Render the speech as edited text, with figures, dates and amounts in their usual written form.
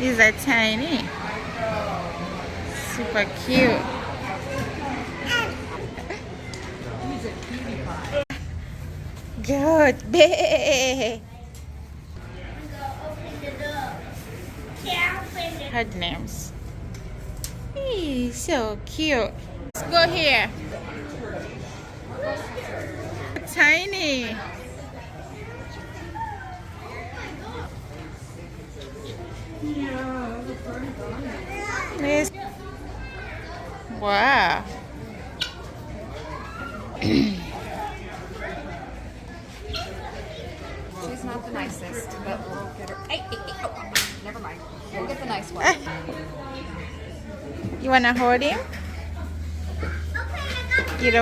These are tiny. Super cute. Good babe. Her names. He's so cute. Let's go here. Tiny. Miss. Wow. She's not the nicest, but we'll get her. Hey, oh, never mind. We'll get the nice one. You wanna hold him? You don't.